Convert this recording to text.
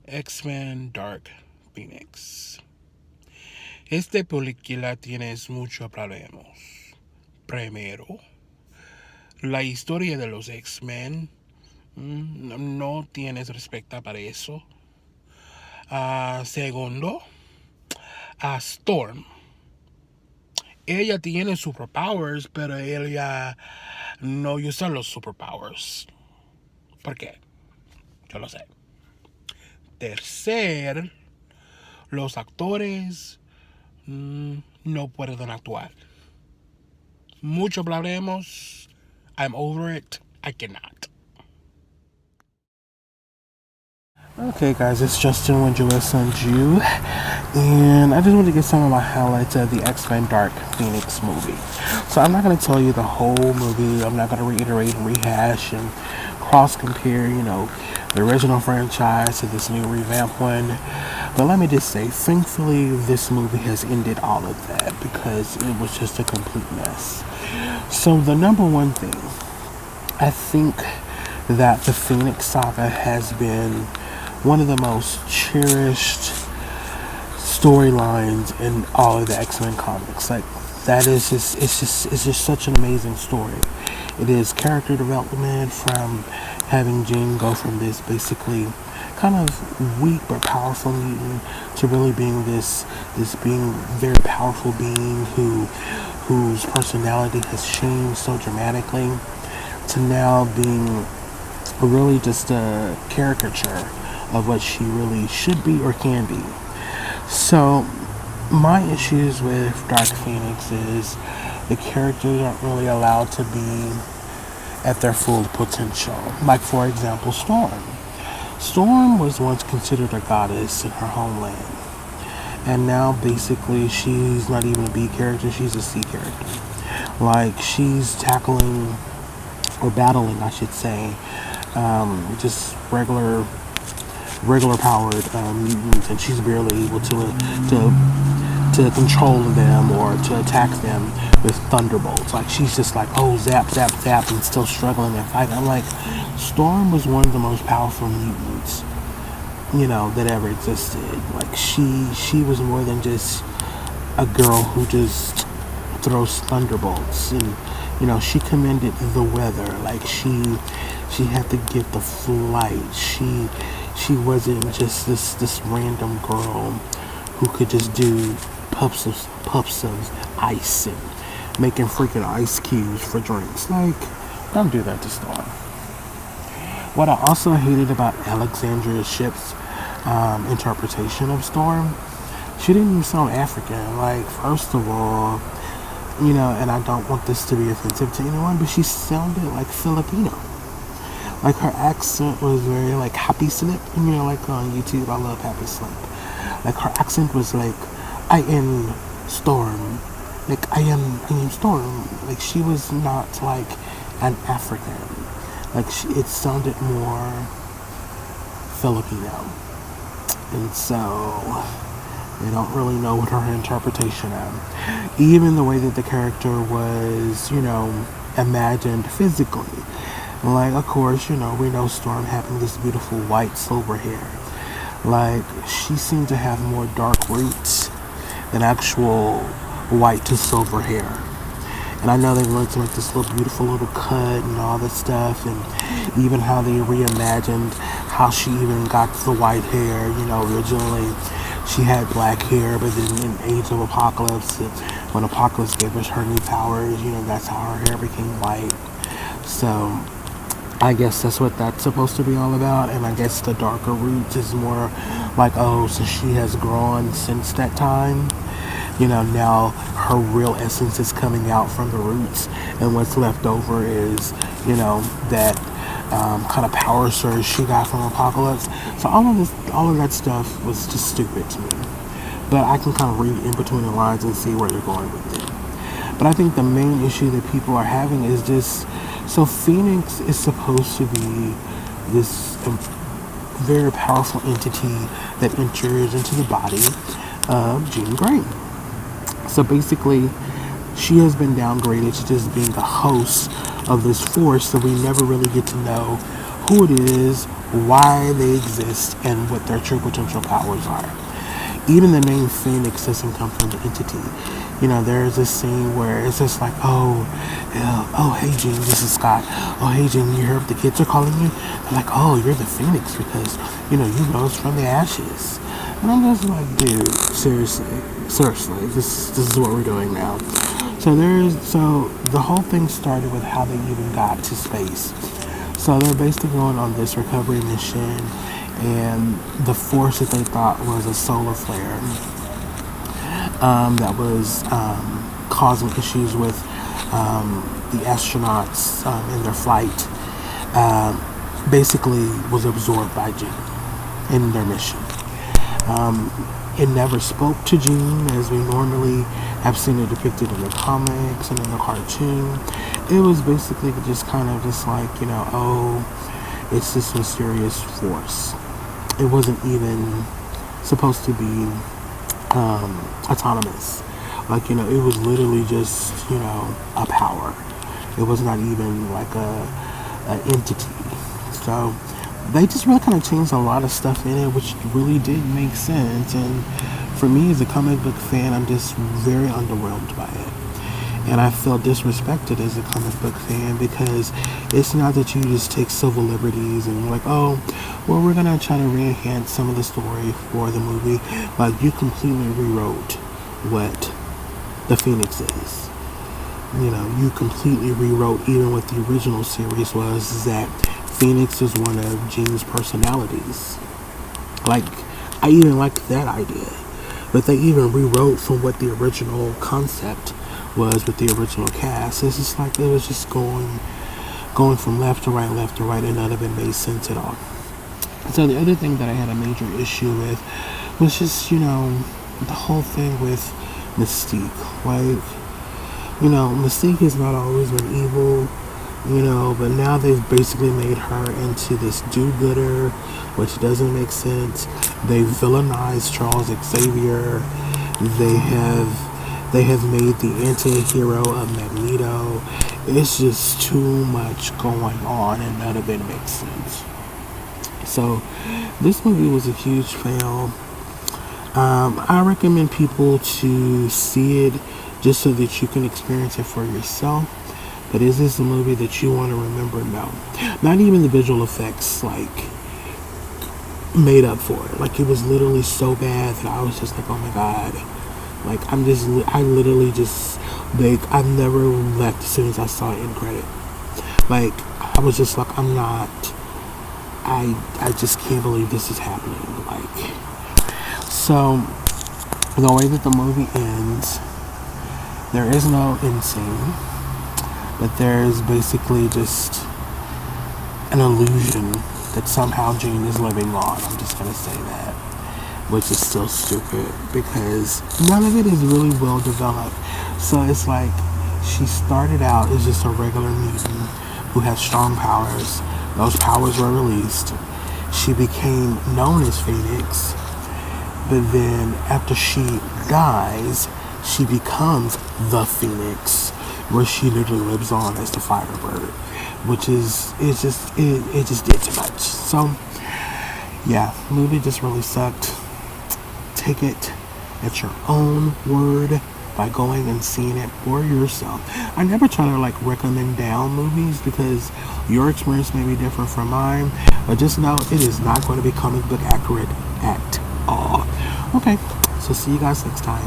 X-Men Dark Phoenix. Esta película tiene muchos problemas. Primero, la historia de los X-Men no tienes respecto para eso. Segundo, a Storm. Ella tiene superpowers, pero ella no usa los superpowers. ¿Por qué? Yo lo sé. Tercer, los actores no pueden actuar. Mucho hablaremos. I'm over it. I cannot. Okay, guys, it's Justin with Joel Jew, and I just want to get some of my highlights of the X-Men Dark Phoenix movie. So I'm not going to tell you the whole movie. I'm not going to reiterate and rehash and cross-compare, the original franchise to this new revamped one. But let me just say, thankfully, this movie has ended all of that because it was just a complete mess. So the number one thing, I think that the Phoenix Saga has been one of the most cherished storylines in all of the X-Men comics. Like, that is just, it's just such an amazing story. It is character development from having Jean go from this basically kind of weak but powerful mutant to really being this being very powerful being whose personality has changed so dramatically to now being really just a caricature of what she really should be or can be. So my issues with Dark Phoenix is the characters aren't really allowed to be at their full potential. Like, for example, Storm. Storm was once considered a goddess in her homeland, and now basically she's not even a B character, she's a C character. Like, she's tackling or battling, I should say, just regular powered mutants, and she's barely able to control them or to attack them with thunderbolts. Like, she's just like, oh, zap, zap, zap, and still struggling and fighting. I'm like, Storm was one of the most powerful mutants, that ever existed. Like, she was more than just a girl who just throws thunderbolts, and she commanded the weather. Like, she had to get the flight. She wasn't just this random girl who could just do puffs of ice and making freaking ice cubes for drinks. Like, don't do that to Storm. What I also hated about Alexandria Ship's interpretation of Storm, she didn't even sound African. Like, first of all, and I don't want this to be offensive to anyone, but she sounded like Filipino. Like, her accent was very, like, Happy Slip. Like, on YouTube, I love Happy Slip. Like, her accent was like, I am Storm. Like, I am Storm. Like, she was not, like, an African. Like, it sounded more Filipino. And so, I don't really know what her interpretation of. Even the way that the character was, imagined physically. Like, of course, we know Storm having this beautiful white silver hair. Like, she seemed to have more dark roots than actual white to silver hair. And I know they wanted to make this little beautiful little cut and all this stuff, and even how they reimagined how she even got the white hair. Originally she had black hair, but then in Age of Apocalypse, when Apocalypse gave us her new powers, that's how her hair became white. So I guess that's what that's supposed to be all about, and I guess the darker roots is more like, oh, so she has grown since that time. Now her real essence is coming out from the roots, and what's left over is, that kind of power surge she got from Apocalypse. So all of that stuff was just stupid to me. But I can kind of read in between the lines and see where they're going with it. But I think the main issue that people are having is just, so Phoenix is supposed to be this very powerful entity that enters into the body of Jean Grey. So basically, she has been downgraded to just being a host of this force, so we never really get to know who it is, why they exist and what their true potential powers are. Even the name Phoenix doesn't come from the entity. You know, there's this scene where it's just like, oh, yeah, oh, hey, Jean, this is Scott. Oh, hey, Jean, you heard the kids are calling you? They're like, oh, you're the Phoenix because, you know, you rose from the ashes. And I'm just like, dude, seriously, this is what we're doing now. So the whole thing started with how they even got to space. So they're basically going on this recovery mission, and the force that they thought was a solar flare that was causing issues with the astronauts in their flight basically was absorbed by Jean in their mission. It never spoke to Jean as we normally have seen it depicted in the comics and in the cartoon. It was basically just kind of just like, you know, oh, it's this mysterious force. It wasn't even supposed to be autonomous. Like, you know, it was literally just, you know, a power. It was not even like an entity. So they just really kind of changed a lot of stuff in it, which really did make sense. And for me as a comic book fan, I'm just very underwhelmed by it. And I felt disrespected as a comic book fan because it's not that you just take civil liberties and you're like, oh, well, we're going to try to re-enhance some of the story for the movie. Like, you completely rewrote what the Phoenix is. You know, you completely rewrote even what the original series was, is that Phoenix is one of Jean's personalities. Like, I even liked that idea. But they even rewrote from what the original concept was with the original cast. It's just like it was just going from left to right, and none of it made sense at all. So the other thing that I had a major issue with was just, you know, the whole thing with Mystique. Like, you know, Mystique has not always been evil, you know, but now they've basically made her into this do-gooder, which doesn't make sense. They villainized Charles Xavier. They have made the anti-hero of Magneto. It's just too much going on and none of it makes sense. So this movie was a huge fail. I recommend people to see it just so that you can experience it for yourself. But is this a movie that you want to remember? No. Not even the visual effects, like, made up for it. Like, it was literally so bad that I was just like, oh my god. Like, I literally just, like, I've never left as soon as I saw it in credit. Like, I was just like, I just can't believe this is happening. Like, so, the way that the movie ends, there is no end scene, but there's basically just an illusion that somehow Jean is living on. I'm just going to say that. Which is still stupid because none of it is really well developed. So it's like she started out as just a regular mutant who had strong powers. Those powers were released. She became known as Phoenix, but then after she dies, she becomes the Phoenix, where she literally lives on as the Firebird, which is it just did too much. So yeah, the movie just really sucked. Take it at your own word by going and seeing it for yourself. I never try to like recommend down movies because your experience may be different from mine, but just know it is not going to be comic book accurate at all. Okay, so see you guys next time.